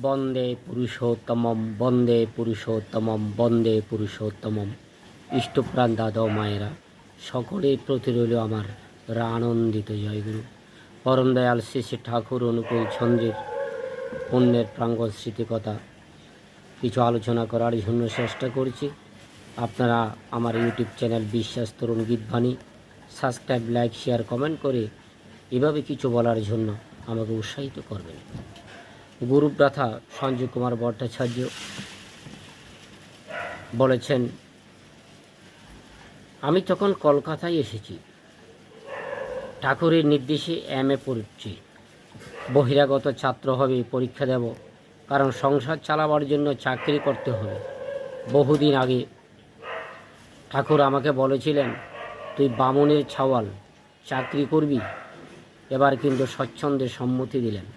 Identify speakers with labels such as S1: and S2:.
S1: বন্দে পুরুষোত্তমম বন্দে পুরুষোত্তমম বন্দে পুরুষোত্তমম। ইষ্টপ্রাণ দাদা ও মায়েরা, সকলের প্রতি রইল আমার আনন্দিত জয়গুরু। পরম দয়াল শ্রী শ্রী ঠাকুর অনুকূল চন্দ্রের পুণ্যের প্রাঙ্গণ স্মৃতিকথা কিছু আলোচনা করার জন্য চেষ্টা করছি। আপনারা আমার ইউটিউব চ্যানেল বিশ্বাস তরুণ গীতবাণী সাবস্ক্রাইব, লাইক, শেয়ার, কমেন্ট করে এভাবে কিছু বলার জন্য আমাকে উৎসাহিত করবেন। গুরুব্রাথা সঞ্জয় কুমার ভট্টাচার্য বলেছেন, আমি তখন কলকাতায় এসেছি, ঠাকুরের নির্দেশে MA পড়ছি, বহিরাগত ছাত্র হবে, পরীক্ষা দেব, কারণ সংসার চালাবার জন্য চাকরি করতে হবে। বহুদিন আগে ঠাকুর আমাকে বলেছিলেন, তুই বামুনের ছাওয়াল, চাকরি করবি। এবার কিন্তু স্বচ্ছন্দে সম্মতি দিলেন।